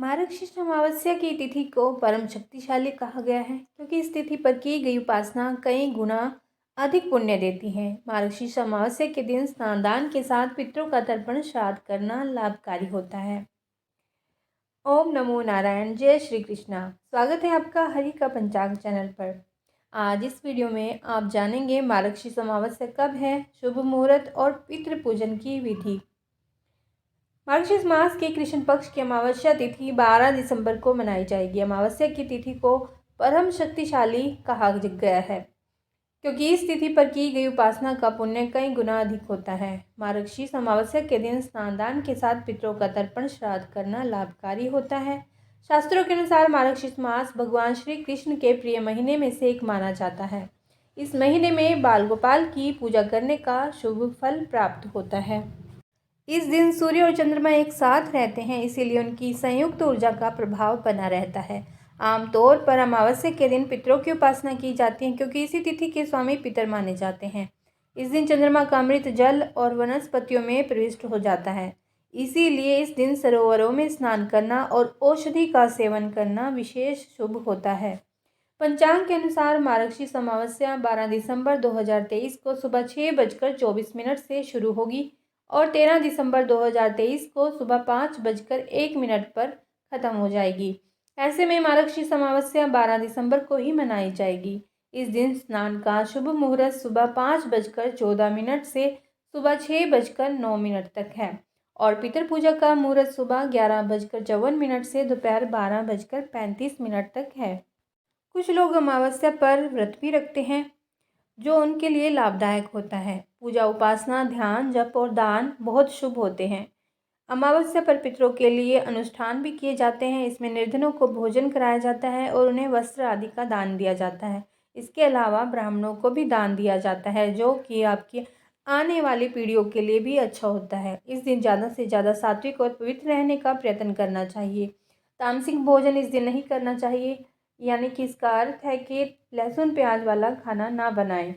मार्गशीर्ष अमावस्या की तिथि को परम शक्तिशाली कहा गया है क्योंकि इस तिथि पर की गई उपासना कई गुना अधिक पुण्य देती है। मार्गशीर्ष अमावस्या के दिन स्नान दान के साथ पितरों का तर्पण श्राद्ध करना लाभकारी होता है। ओम नमो नारायण। जय श्री कृष्णा। स्वागत है आपका हरि का पंचांग चैनल पर। आज इस वीडियो में आप जानेंगे मार्गशीर्ष अमावस्या कब है, शुभ मुहूर्त और पितृ पूजन की विधि। मार्गशीर्ष मास के कृष्ण पक्ष की अमावस्या तिथि 12 दिसंबर को मनाई जाएगी। अमावस्या की तिथि को परम शक्तिशाली कहा गया है क्योंकि इस तिथि पर की गई उपासना का पुण्य कई गुना अधिक होता है। मार्गशीर्ष अमावस्या के दिन स्नान दान के साथ पितरों का तर्पण श्राद्ध करना लाभकारी होता है। शास्त्रों के अनुसार मार्गशीर्ष मास भगवान श्री कृष्ण के प्रिय महीने में से एक माना जाता है। इस महीने में बाल गोपाल की पूजा करने का शुभ फल प्राप्त होता है। इस दिन सूर्य और चंद्रमा एक साथ रहते हैं, इसीलिए उनकी संयुक्त ऊर्जा का प्रभाव बना रहता है। आमतौर पर अमावस्या के दिन पितरों की उपासना की जाती है क्योंकि इसी तिथि के स्वामी पितर माने जाते हैं। इस दिन चंद्रमा का अमृत जल और वनस्पतियों में प्रविष्ट हो जाता है, इसीलिए इस दिन सरोवरों में स्नान करना और औषधि का सेवन करना विशेष शुभ होता है। पंचांग के अनुसार मार्गशीर्ष अमावस्या 12 दिसंबर 2023 को सुबह 6:24 से शुरू होगी और 13 दिसंबर 2023 को सुबह 5:01 पर ख़त्म हो जाएगी। ऐसे में मार्गशीर्ष अमावस्या 12 दिसंबर को ही मनाई जाएगी। इस दिन स्नान का शुभ मुहूर्त सुबह 5:14 से सुबह 6:09 तक है और पितृ पूजा का मुहूर्त सुबह 11:54 से दोपहर 12:35 तक है। कुछ लोग अमावस्या पर व्रत भी रखते हैं जो उनके लिए लाभदायक होता है। पूजा, उपासना, ध्यान, जप और दान बहुत शुभ होते हैं। अमावस्या पर पितरों के लिए अनुष्ठान भी किए जाते हैं। इसमें निर्धनों को भोजन कराया जाता है और उन्हें वस्त्र आदि का दान दिया जाता है। इसके अलावा ब्राह्मणों को भी दान दिया जाता है, जो कि आपकी आने वाली पीढ़ियों के लिए भी अच्छा होता है। इस दिन ज़्यादा से ज़्यादा सात्विक और पवित्र रहने का प्रयत्न करना चाहिए। तामसिक भोजन इस दिन नहीं करना चाहिए, यानी कि इसका अर्थ है कि लहसुन प्याज वाला खाना ना बनाएं।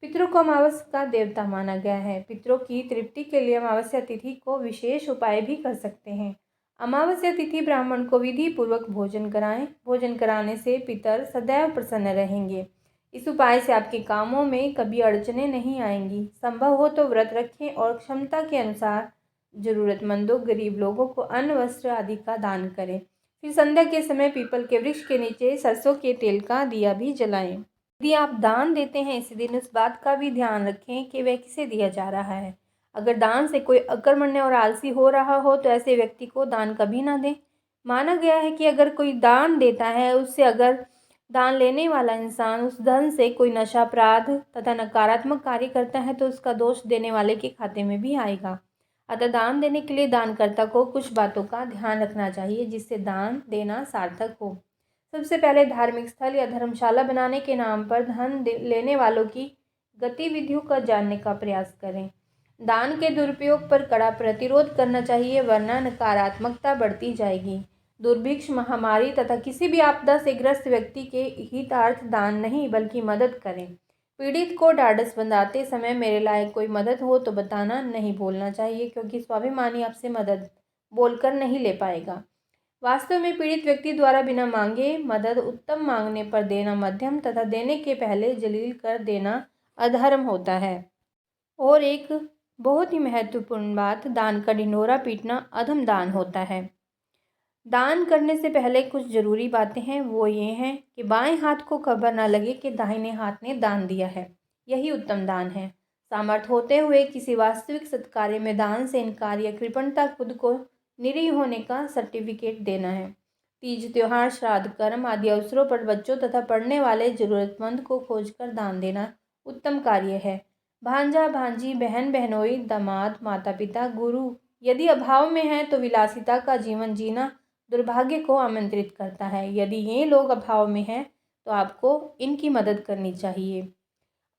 पितरों को अमावस्या का देवता माना गया है। पितरों की तृप्ति के लिए अमावस्या तिथि को विशेष उपाय भी कर सकते हैं। अमावस्या तिथि ब्राह्मण को विधि पूर्वक भोजन कराएं। भोजन कराने से पितर सदैव प्रसन्न रहेंगे। इस उपाय से आपके कामों में कभी अड़चने नहीं आएंगी। संभव हो तो व्रत रखें और क्षमता के अनुसार जरूरतमंदों, गरीब लोगों को अन्न, वस्त्र आदि का दान करें। फिर संध्या के समय पीपल के वृक्ष के नीचे सरसों के तेल का दिया भी जलाएं। यदि आप दान देते हैं इसी दिन, उस बात का भी ध्यान रखें कि वह किसे दिया जा रहा है। अगर दान से कोई अकर्मण्य और आलसी हो रहा हो तो ऐसे व्यक्ति को दान कभी ना दें। माना गया है कि अगर कोई दान देता है, उससे अगर दान लेने वाला इंसान उस धन से कोई नशा, अपराध तथा नकारात्मक कार्य करता है तो उसका दोष देने वाले के खाते में भी आएगा। अतः दान देने के लिए दानकर्ता को कुछ बातों का ध्यान रखना चाहिए जिससे दान देना सार्थक हो। सबसे पहले धार्मिक स्थल या धर्मशाला बनाने के नाम पर धन लेने वालों की गतिविधियों का जानने का प्रयास करें। दान के दुरुपयोग पर कड़ा प्रतिरोध करना चाहिए, वरना नकारात्मकता बढ़ती जाएगी। दुर्भिक्ष, महामारी तथा किसी भी आपदा से ग्रस्त व्यक्ति के हितार्थ दान नहीं बल्कि मदद करें। पीड़ित को ढाढ़स बंधाते समय मेरे लायक कोई मदद हो तो बताना नहीं भूलना चाहिए, क्योंकि स्वाभिमानी आपसे मदद बोलकर नहीं ले पाएगा। वास्तव में पीड़ित व्यक्ति द्वारा बिना मांगे मदद उत्तम, मांगने पर देना मध्यम तथा देने के पहले जलील कर देना अधर्म होता है। और एक बहुत ही महत्वपूर्ण बात, दान का ढिंढोरा पीटना अधम दान होता है। दान करने से पहले कुछ जरूरी बातें हैं, वो ये हैं कि बाएं हाथ को खबर ना लगे कि दाहिने हाथ ने दान दिया है। यही उत्तम दान है। सामर्थ्य होते हुए किसी वास्तविक सत्कार्य में दान से इनकार या कृपणता खुद को निरीह होने का सर्टिफिकेट देना है। तीज, त्योहार, श्राद्ध, कर्म आदि अवसरों पर बच्चों तथा पढ़ने वाले जरूरतमंद को खोजकर दान देना उत्तम कार्य है। भांजा, भांजी, बहन, बहनोई, दामाद, माता पिता, गुरु यदि अभाव में हैं तो विलासिता का जीवन जीना दुर्भाग्य को आमंत्रित करता है। यदि ये लोग अभाव में हैं तो आपको इनकी मदद करनी चाहिए।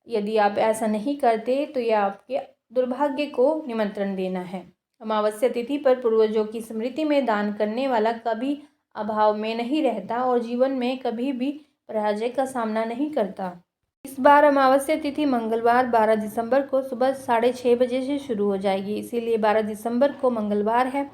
यदि आप ऐसा नहीं करते तो यह आपके दुर्भाग्य को निमंत्रण देना है। अमावस्या तिथि पर पूर्वजों की स्मृति में दान करने वाला कभी अभाव में नहीं रहता और जीवन में कभी भी पराजय का सामना नहीं करता। इस बार अमावस्या तिथि मंगलवार 12 दिसंबर को सुबह 6:30 बजे से शुरू हो जाएगी, इसीलिए 12 दिसंबर को मंगलवार है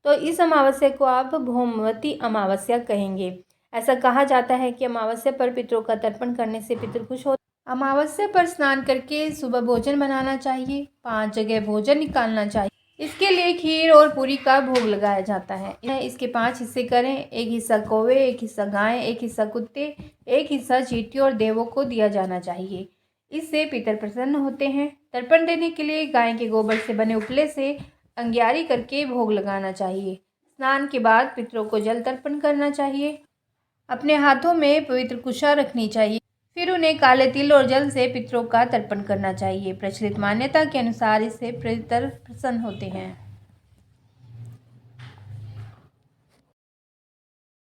तो इस अमावस्या को आप भौमवती अमावस्या कहेंगे। ऐसा कहा जाता है कि अमावस्या पर पितरों का तर्पण करने से पितृ खुश होते। अमावस्या पर स्नान करके सुबह भोजन बनाना चाहिए, 5 जगह भोजन निकालना चाहिए। इसके लिए खीर और पूरी का भोग लगाया जाता है। इसके 5 हिस्से करें, एक हिस्सा कौवे, एक हिस्सा गाय, एक हिस्सा कुत्ते, एक हिस्सा चींटी और देवों को दिया जाना चाहिए। इससे पितर प्रसन्न होते हैं। तर्पण देने के लिए गाय के गोबर से बने उपले से अंग्यारी करके भोग लगाना चाहिए। स्नान के बाद पितरों को जल तर्पण करना चाहिए। अपने हाथों में पवित्र कुशा रखनी चाहिए। फिर उन्हें काले तिल और जल से पितरों का तर्पण करना चाहिए। प्रचलित मान्यता के अनुसार इससे पितर प्रसन्न होते हैं।